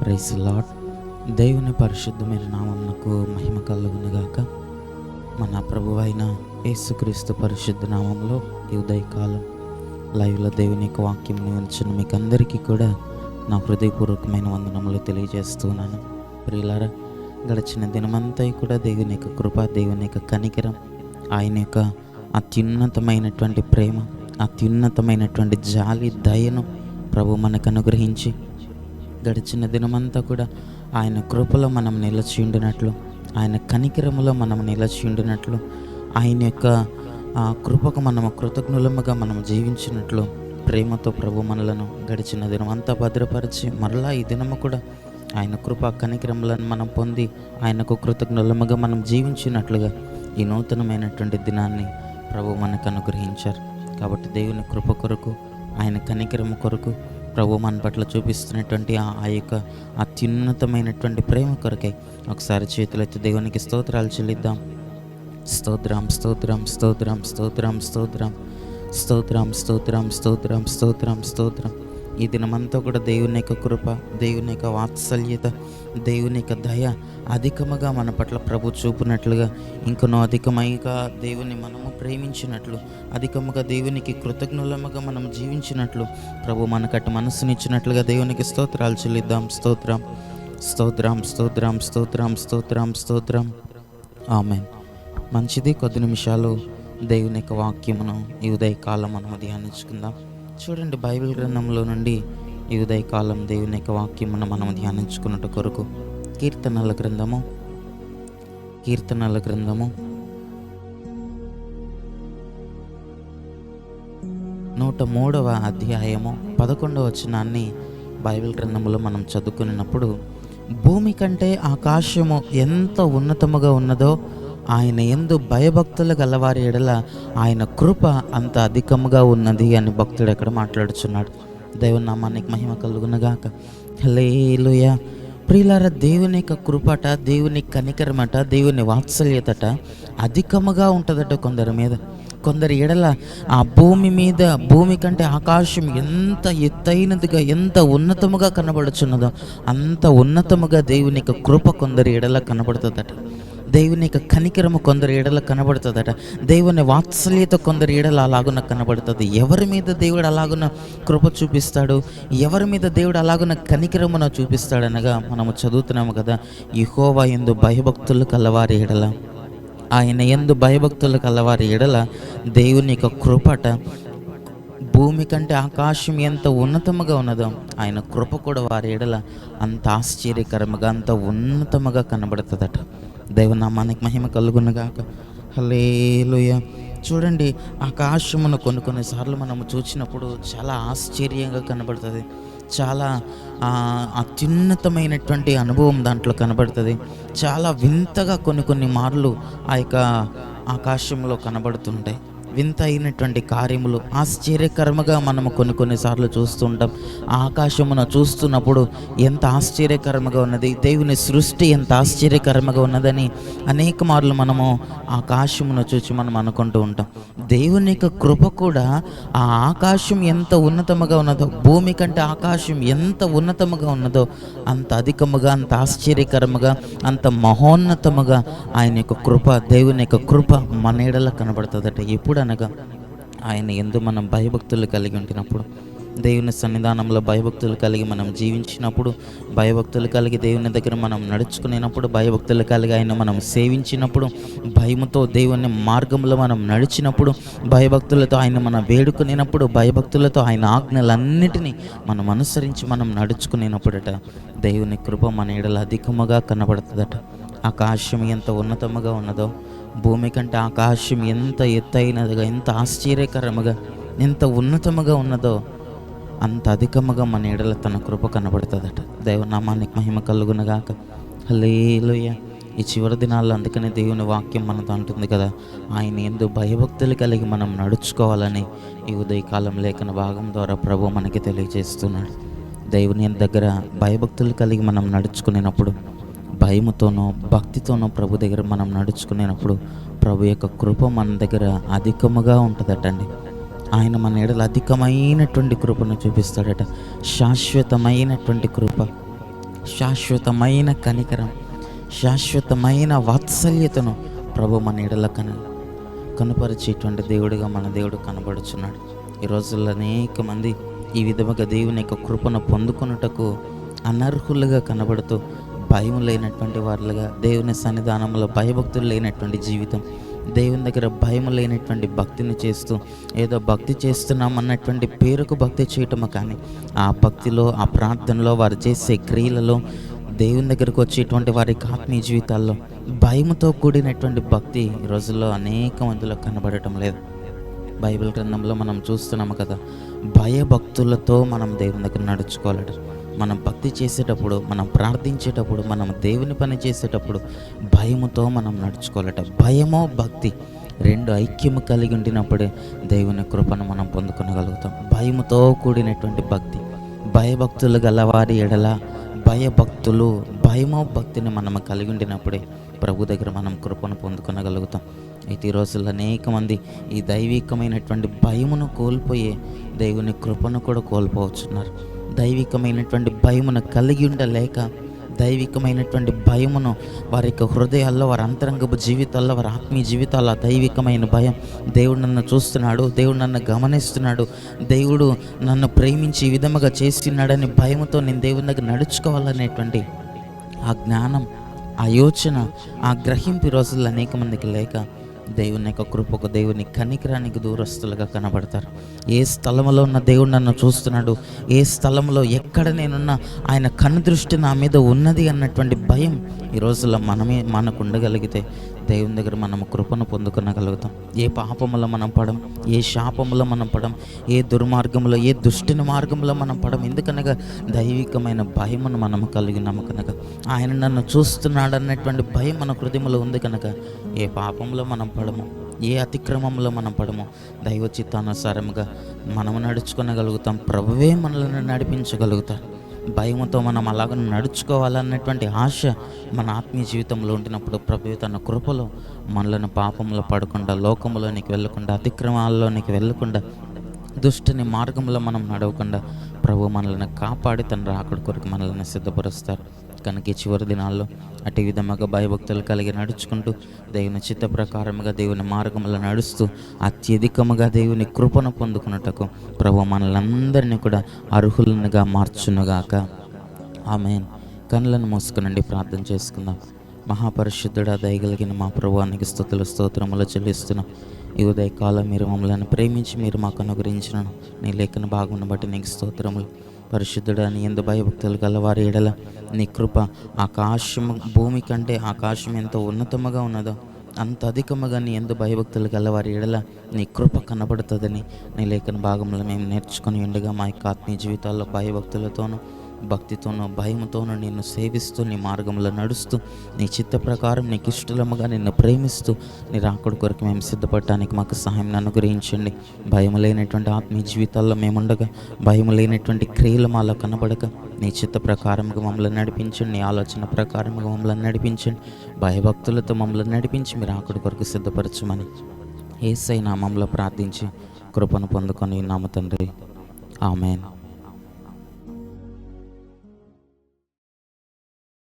Praise lord. దేవుని పరిశుద్ధమైన నామమునకు మహిమ కలుగునుగాక. మన ప్రభువైన యేసుక్రీస్తు పరిశుద్ధ నామంలో ఈ ఉదయకాలం లైవ్లో దేవుని యొక్క వాక్యం వినిచిన మీకు అందరికీ కూడా నా హృదయపూర్వకమైన వందనములు తెలియజేస్తున్నాను. ప్రియులారా, గడిచిన దినమంతా కూడా దేవుని యొక్క కృప, దేవుని యొక్క కనికరం, ఆయన యొక్క అత్యున్నతమైనటువంటి ప్రేమ, అత్యున్నతమైనటువంటి జాలి, దయను ప్రభు మనకు అనుగ్రహించి గడిచిన దినమంతా కూడా ఆయన కృపలో మనం నిలిచి ఉండినట్లు, ఆయన కనికరములో మనం నిలిచి ఉండినట్లు, ఆయన యొక్క కృపకు మనము కృతజ్ఞులముగా మనం జీవించినట్లు ప్రేమతో ప్రభు మనలను గడిచిన దినం అంతా భద్రపరిచి మరలా ఈ దినము కూడా ఆయన కృప కనికరములను మనం పొంది ఆయనకు కృతజ్ఞులముగా మనం జీవించినట్లుగా ఈ నూతనమైనటువంటి దినాన్ని ప్రభు మనకు అనుగ్రహించారు. కాబట్టి దేవుని కృప కొరకు, ఆయన కనికరము కొరకు, ప్రభు మన పట్ల చూపిస్తున్నటువంటి ఆ యొక్క అత్యున్నతమైనటువంటి ప్రేమ కొరకై ఒకసారి చేతులెత్తి దేవునికి స్తోత్రాలు చెల్లిద్దాం. స్తోత్రం స్తోత్రం స్తోత్రం స్తోత్రం స్తోత్రం స్తోత్రం స్తోత్రం స్తోత్రం స్తోత్రం స్తోత్రం. ఈ దినమంతా కూడా దేవుని యొక్క కృప, దేవుని యొక్క వాత్సల్యత, దేవుని యొక్క దయ అధికముగా మన పట్ల ప్రభు చూపునట్లుగా, ఇంకనో అధికమైగా దేవుని మనము ప్రేమించినట్లు, అధికముగా దేవునికి కృతజ్ఞులముగా మనం జీవించినట్లు ప్రభు మనకట్టు మనసునిచ్చినట్లుగా దేవునికి స్తోత్రాలు చెల్లిద్దాం. స్తోత్రం స్తోత్రం స్తోత్రం స్తోత్రం స్తోత్రం స్తోత్రం. ఆమేన్. మంచిది. కొద్ది నిమిషాలు దేవుని యొక్క వాక్యమును ఈ ఉదయకాలం మనము ధ్యానించుకుందాం. చూడండి, బైబిల్ గ్రంథంలో నుండి ఈ ఉదయకాలం దేవుని యొక్క వాక్యమును మనం ధ్యానించుకున్నట్టు కొరకు కీర్తనల గ్రంథము 103వ అధ్యాయము 11వ వచనాన్ని బైబిల్ గ్రంథంలో మనం చదువుకున్నప్పుడు, భూమి కంటే ఆకాశము ఎంత ఉన్నతముగా ఉన్నదో ఆయన యందు భయభక్తులు గలవారి ఎడల ఆయన కృప అంత అధికముగా ఉన్నది అని భక్తుడు అక్కడ మాట్లాడుచున్నాడు. దేవుని నామానికి మహిమ కలుగునగాక. హల్లెలూయా. ప్రియులారా, దేవుని యొక్క కృపట, దేవుని కనికరమట, దేవుని వాత్సల్యతట అధికముగా ఉంటుందట కొందరి మీద. కొందరి ఎడల ఆ భూమి కంటే ఆకాశం ఎంత ఎత్తైనదిగా, ఎంత ఉన్నతముగా కనబడుచున్నదో అంత ఉన్నతముగా దేవుని యొక్క కృప కొందరి ఎడల కనబడుతుందట. దేవుని యొక్క కనికరము కొందరి ఎడల కనబడుతుందట. దేవుని వాత్సల్యత కొందరి ఎడల అలాగున కనబడుతుంది. ఎవరి మీద దేవుడు అలాగున కృప చూపిస్తాడు, ఎవరి మీద దేవుడు అలాగున కనికరమున చూపిస్తాడనగా మనము చదువుతున్నాము కదా, యెహోవా యందు భయభక్తులు కలవారి ఎడల, ఆయన యందు భయభక్తులు కలవారి ఎడల దేవుని యొక్క కృపట భూమి కంటే ఆకాశం ఎంత ఉన్నతముగా ఉన్నదో ఆయన కృప కూడా వారి ఎడల అంత ఆశ్చర్యకరముగా, అంత ఉన్నతముగా కనబడుతుందట. దేవునామానికి మహిమ కలుగునుగాక. హల్లెలూయా. చూడండి, ఆకాశమును కొన్నిసార్లు మనము చూసినప్పుడు చాలా ఆశ్చర్యంగా కనబడుతుంది. చాలా అత్యున్నతమైనటువంటి అనుభవం దాంట్లో కనబడుతుంది. చాలా వింతగా కొన్ని మార్లు ఆ యొక్క ఆకాశంలో కనబడుతుంటాయి. వింత అయినటువంటి కార్యములు ఆశ్చర్యకరముగా మనము కొన్నిసార్లు చూస్తుంటాం. ఆకాశమును చూస్తున్నప్పుడు ఎంత ఆశ్చర్యకరముగా ఉన్నది, దేవుని సృష్టి ఎంత ఆశ్చర్యకరముగా ఉన్నదని అనేక మార్లు మనము ఆకాశమును చూసి మనం అనుకుంటూ ఉంటాం. దేవుని యొక్క కృప కూడా ఆ ఆకాశం ఎంత ఉన్నతముగా ఉన్నదో, భూమి కంటే ఆకాశం ఎంత ఉన్నతముగా ఉన్నదో అంత అధికముగా, అంత ఆశ్చర్యకరముగా, అంత మహోన్నతముగా ఆయన యొక్క కృప, దేవుని యొక్క కృప మన ఎడల కనబడుతుందట. ఎప్పుడు అనగా ఆయన యందు మనం భయభక్తులు కలిగి ఉంటున్నప్పుడు, దేవుని సన్నిధానంలో భయభక్తులు కలిగి మనం జీవించినప్పుడు, భయభక్తులు కలిగి దేవుని దగ్గర మనం నడుచుకునేటప్పుడు, భయభక్తులు కలిగి ఆయన మనం సేవించినప్పుడు, భయముతో దేవుని మార్గంలో మనం నడిచినప్పుడు, భయభక్తులతో ఆయన మనం వేడుకునేటప్పుడు, భయభక్తులతో ఆయన ఆజ్ఞలన్నిటినీ మనం అనుసరించి మనం నడుచుకునేటప్పుడట దేవుని కృప మన ఎడల అధికముగా కనబడుతుందట. ఆకాశం ఎంత ఉన్నతముగా ఉన్నదో, భూమి కంటే ఆకాశం ఎంత ఎత్తైనదిగా, ఎంత ఆశ్చర్యకరముగా, ఎంత ఉన్నతముగా ఉన్నదో అంత అధికముగా మన ఎడల తన కృప కనబడుతుందట. దేవునామానికి మహిమ కలుగునగాక. హల్లెలూయా. ఈ చివరి దినాల్లో అందుకనే దేవుని వాక్యం మనతో అంటుంది కదా, ఆయన యందు భయభక్తులు కలిగి మనం నడుచుకోవాలని ఈ ఉదయకాలం లేఖన భాగం ద్వారా ప్రభు మనకి తెలియజేస్తున్నాడు. దేవుని దగ్గర భయభక్తులు కలిగి మనం నడుచుకునేటప్పుడు, భయముతోనో భక్తితోనో ప్రభు దగ్గర మనం నడుచుకునేటప్పుడు ప్రభు యొక్క కృప మన దగ్గర అధికముగా ఉంటుందటండి. ఆయన మన ఎడల అధికమైనటువంటి కృపను చూపిస్తాడట. శాశ్వతమైనటువంటి కృప, శాశ్వతమైన కనికరం, శాశ్వతమైన వాత్సల్యతను ప్రభు మన ఎడల కనుపరిచేటువంటి దేవుడిగా మన దేవుడు కనబడుచున్నాడు. ఈ రోజుల్లో అనేక మంది ఈ విధముగా దేవుని యొక్క కృపను పొందుకొనుటకు అనర్హులుగా కనబడుతూ భయం లేనటువంటి వారులుగా, దేవుని సన్నిధానంలో భయభక్తులు లేనటువంటి జీవితం, దేవుని దగ్గర భయం లేనటువంటి భక్తిని చేస్తూ ఏదో భక్తి చేస్తున్నాం అన్నటువంటి పేరుకు భక్తి చేయటము, కానీ ఆ భక్తిలో, ఆ ప్రార్థనలో, వారు చేసే క్రియలలో, దేవుని దగ్గరకు వచ్చేటువంటి వారి ఆత్మీయ జీవితాల్లో భయముతో కూడినటువంటి భక్తి ఈ రోజుల్లో అనేక మందిలో కనబడటం లేదు. బైబిల్ గ్రంథంలో మనం చూస్తున్నాము కదా, భయభక్తులతో మనం దేవుని దగ్గర నడుచుకోవాలట. మనం భక్తి చేసేటప్పుడు, మనం ప్రార్థించేటప్పుడు, మనం దేవుని పని చేసేటప్పుడు భయముతో మనం నడుచుకోవాలట. భయమో భక్తి రెండు ఐక్యము కలిగి ఉండినప్పుడే దేవుని కృపను మనం పొందుకొనగలుగుతాం. భయముతో కూడినటువంటి భక్తి, భయభక్తులు గలవారి ఎడల భయమో భక్తిని మనం కలిగి ఉండినప్పుడే ప్రభు దగ్గర మనం కృపను పొందుకొనగలుగుతాం. అయితే ఈ రోజుల్లో అనేక మంది ఈ దైవికమైనటువంటి భయమును కోల్పోయే దేవుని కృపను కూడా కోల్పోవచ్చున్నారు. దైవికమైనటువంటి భయమును కలిగి ఉండలేక, దైవికమైనటువంటి భయమును వారి యొక్క హృదయాల్లో, వారి అంతరంగపు జీవితాల్లో, వారి ఆత్మీయ జీవితాల్లో దైవికమైన భయం, దేవుడు నన్ను చూస్తున్నాడు, దేవుడు నన్ను గమనిస్తున్నాడు, దేవుడు నన్ను ప్రేమించి ఈ విధముగా చేస్తున్నాడని భయముతో నేను దేవుని దగ్గర నడుచుకోవాలనేటువంటి ఆ జ్ఞానం, ఆ యోచన, ఆ గ్రహింపు రోజుల్లో అనేక మందికి లేక దేవుని యొక్క కృపకు, దేవుని కనికరానికి దూరస్తులుగా కనబడతారు. ఏ స్థలంలో ఉన్న దేవుడు నన్ను చూస్తున్నాడు, ఏ స్థలంలో ఎక్కడ నేనున్నా ఆయన కనుదృష్టి నా మీద ఉన్నది అన్నటువంటి భయం ఈ రోజుల్లో మనకు ఉండగలిగితే దేవుని దగ్గర మనం కృపను పొందుకొనగలుగుతాం. ఏ పాపములో మనం పడం, ఏ శాపములో మనం పడం, ఏ దుర్మార్గంలో, ఏ దుష్టిని మార్గంలో మనం పడం. ఎందుకనగా దైవికమైన భయమును మనం కలిగినాము కనుక, ఆయన నన్ను చూస్తున్నాడు అన్నటువంటి భయం మన హృదయంలో ఉంది కనుక ఏ పాపంలో మనం పడము, ఏ అతిక్రమంలో మనం పడము, దైవ చిత్తానుసారముగా మనము నడుచుకొనగలుగుతాం. ప్రభువే మనల్ని నడిపించగలుగుతారు. భయముతో మనం అలాగ నడుచుకోవాలన్నటువంటి ఆశ మన ఆత్మీయ జీవితంలో ఉంటున్నప్పుడు ప్రభు తన కృపలో మనలను పాపంలో పడకుండా, లోకంలోనికి వెళ్ళకుండా, అతిక్రమాల్లోనికి వెళ్ళకుండా, దుష్టుని మార్గంలో మనం నడవకుండా ప్రభు మనల్ని కాపాడి తన రాకడ కొరకు మనల్ని సిద్ధపరుస్తారు. కనుక ఈ చివరి దినాల్లో అటు విధముగా భయభక్తులు కలిగి నడుచుకుంటూ దేవుని చిత్త ప్రకారముగా దేవుని మార్గంలో నడుస్తూ అత్యధికముగా దేవుని కృపను పొందుకున్నటకు ప్రభు మనలందరినీ కూడా అర్హులనుగా మార్చునుగాక. ఆమేన్. కనులను మూసుకునండి, ప్రార్థన చేసుకుందాం. మహాపరిశుద్ధుడా, దయగలిగిన మా ప్రభువానికి స్తుతులు స్తోత్రములు చెల్లిస్తున్నాం. ఈ ఉదయకాలం మీరు మమ్మల్ని ప్రేమించి మీరు మాకు అనుగ్రహించిన నీ లేఖన భాగమును బట్టి నీకు స్తోత్రములు. పరిశుద్ధుడా, నీ యందు భయభక్తులు గలవారి ఎడల నీ కృప ఆకాశము, భూమి కంటే ఆకాశం ఎంత ఉన్నతముగా ఉన్నదో అంత అధికముగా నీ యందు భయభక్తులు గలవారి ఎడల నీ కృప కనబడుతుందని నీ లేఖన భాగంలో మేము నేర్చుకుని ఉండగా మా యొక్క ఆత్మీయ జీవితాల్లో భయభక్తులతోనూ, భక్తితోనూ, భయముతోనూ నిన్ను సేవిస్తూ, నీ మార్గంలో నడుస్తూ, నీ చిత్త ప్రకారం నీకు ఇష్టముగా నిన్ను ప్రేమిస్తూ నీ రాకడ కొరకు మేము సిద్ధపడటానికి మాకు సహాయం అనుగ్రహించండి. భయం లేనటువంటి ఆత్మీయ జీవితాల్లో మేముండగా, భయం లేనటువంటి క్రియలు మాలో కనబడక నీ చిత్త ప్రకారంగా మమ్మల్ని నడిపించండి. నీ ఆలోచన ప్రకారంగా మమ్మల్ని నడిపించండి. భయభక్తులతో మమ్మల్ని నడిపించి మీరు రాకడ కొరకు సిద్ధపరచమని యేసయ్య నామములో ప్రార్థించి కృపను పొందుకొని నామ తండ్రి. ఆమేన్.